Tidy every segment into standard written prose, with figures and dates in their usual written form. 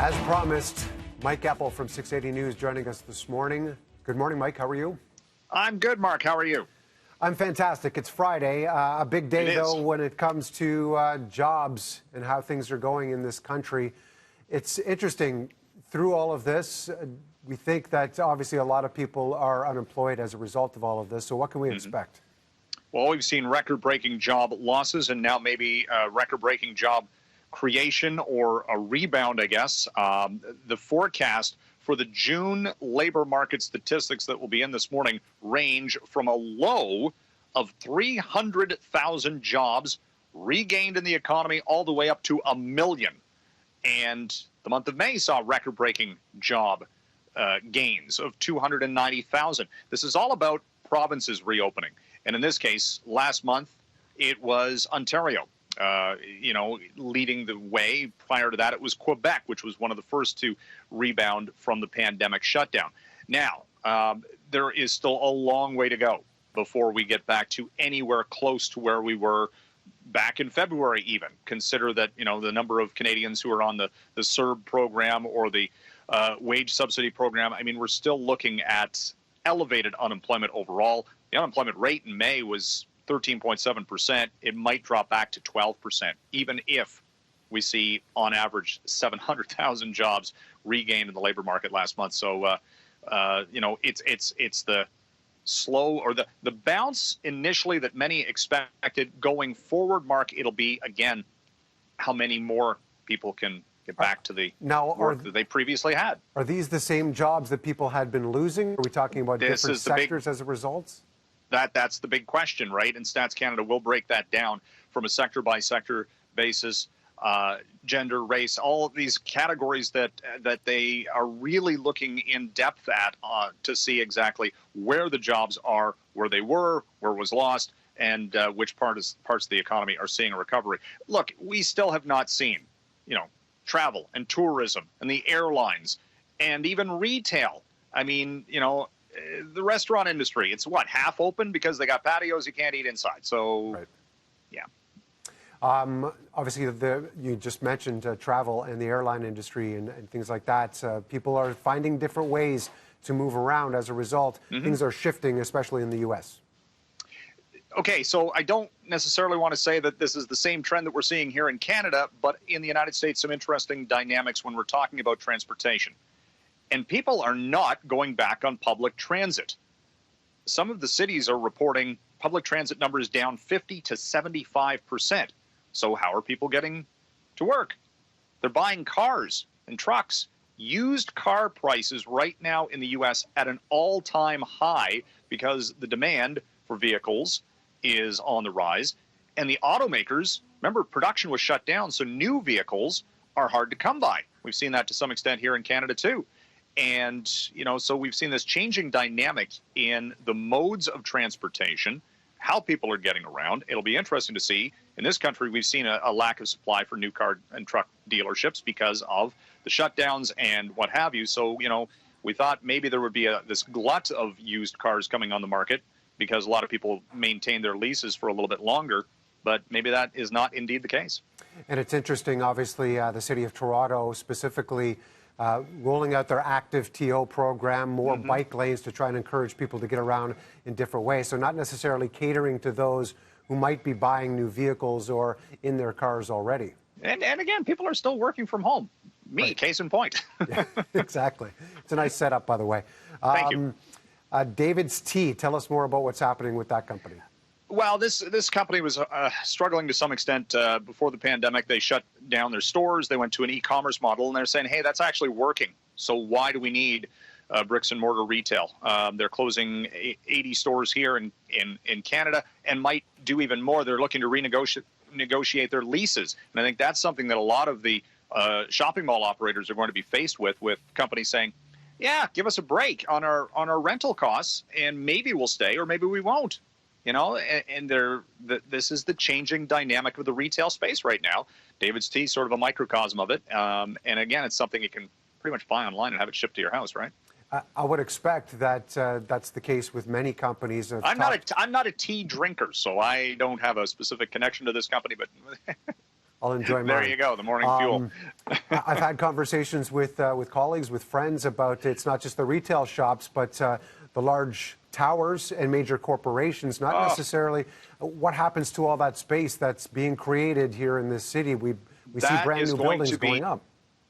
As promised, Mike Eppel from 680 News joining us this morning. Good morning, Mike. How are you? I'm good, Mark. How are you? I'm fantastic. It's Friday, a big day, though, when it comes to jobs and how things are going in this country. It's interesting. Through all of this, we think that obviously a lot of people are unemployed as a result of all of this. So what can we expect? Well, we've seen record-breaking job losses and now maybe record-breaking job creation or a rebound, I guess. The forecast for the June labor market statistics that will be in this morning range from a low of 300,000 jobs regained in the economy all the way up to 1 million. And the month of May saw record-breaking job gains of 290,000. This is all about provinces reopening. And in this case, last month, it was Ontario, leading the way. Prior to that, it was Quebec, which was one of the first to rebound from the pandemic shutdown. Now, there is still a long way to go before we get back to anywhere close to where we were back in February even. Consider that, the number of Canadians who are on the CERB program or the wage subsidy program. I mean, we're still looking at elevated unemployment overall. The unemployment rate in May was 13.7%. It might drop back to 12%, even if we see, on average, 700,000 jobs regained in the labor market last month. So, it's the slow or the bounce initially that many expected. Going forward, Mark, it'll be, again, how many more people can get back to the work that they previously had. Are these the same jobs that people had been losing? Are we talking about different sectors as a result? That's the big question, right? And Stats Canada will break that down from a sector-by-sector basis, gender, race, all of these categories that they are really looking in depth at to see exactly where the jobs are, where they were, where was lost, and which parts of the economy are seeing a recovery. Look, we still have not seen, travel and tourism and the airlines and even retail. I mean, the restaurant industry, it's half open because they got patios you can't eat inside. So, right. Yeah. Obviously, you just mentioned travel and the airline industry and things like that. People are finding different ways to move around as a result. Things are shifting, especially in the U.S. Okay, so I don't necessarily want to say that this is the same trend that we're seeing here in Canada, but in the United States, some interesting dynamics when we're talking about transportation. And people are not going back on public transit. Some of the cities are reporting public transit numbers down 50 to 75%. So how are people getting to work? They're buying cars and trucks. Used car prices right now in the U.S. at an all-time high because the demand for vehicles is on the rise. And the automakers, remember, production was shut down, so new vehicles are hard to come by. We've seen that to some extent here in Canada, too. And, so we've seen this changing dynamic in the modes of transportation, how people are getting around. It'll be interesting to see. In this country, we've seen a lack of supply for new car and truck dealerships because of the shutdowns and what have you. So, we thought maybe there would be this glut of used cars coming on the market because a lot of people maintain their leases for a little bit longer. But maybe that is not indeed the case. And it's interesting, obviously, the city of Toronto specifically rolling out their active TO program, more bike lanes to try and encourage people to get around in different ways. So not necessarily catering to those who might be buying new vehicles or in their cars already. And again, people are still working from home. Right. Case in point. Yeah, exactly. It's a nice setup, by the way. Thank you. David's Tea, tell us more about what's happening with that company. Well, this company was struggling to some extent before the pandemic. They shut down their stores. They went to an e-commerce model, and they're saying, hey, that's actually working. So why do we need bricks and mortar retail? They're closing 80 stores here in Canada and might do even more. They're looking to renegotiate their leases. And I think that's something that a lot of the shopping mall operators are going to be faced with companies saying, yeah, give us a break on our rental costs, and maybe we'll stay or maybe we won't. And this is the changing dynamic of the retail space right now. David's Tea is sort of a microcosm of it. And again, it's something you can pretty much buy online and have it shipped to your house, right? I would expect that that's the case with many companies. I'm not a tea drinker, so I don't have a specific connection to this company. But I'll enjoy mine. There you go, the morning fuel. I've had conversations with colleagues, with friends about it's not just the retail shops, but the large towers and major corporations, not necessarily what happens to all that space that's being created here in this city. We see brand new buildings going up.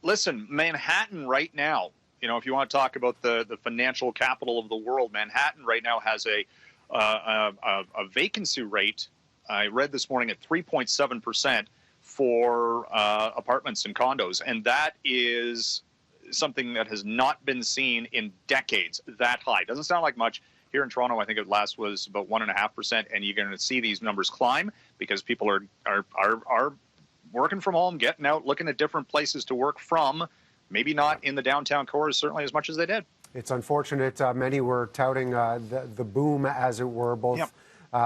Listen, Manhattan right now, you know, if you want to talk about the financial capital of the world, Manhattan right now has a vacancy rate, I read this morning, at 3.7% for apartments and condos. And that is something that has not been seen in decades, that high. Doesn't sound like much. Here in Toronto, I think it last was about 1.5%, and you're going to see these numbers climb because people are working from home, getting out, looking at different places to work from. Maybe not in the downtown core certainly as much as they did. It's unfortunate. Many were touting the boom, as it were, both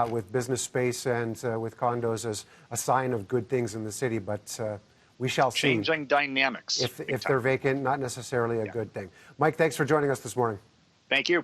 with business space and with condos as a sign of good things in the city. But we shall see. Changing dynamics. If they're vacant, not necessarily a good thing. Mike, thanks for joining us this morning. Thank you.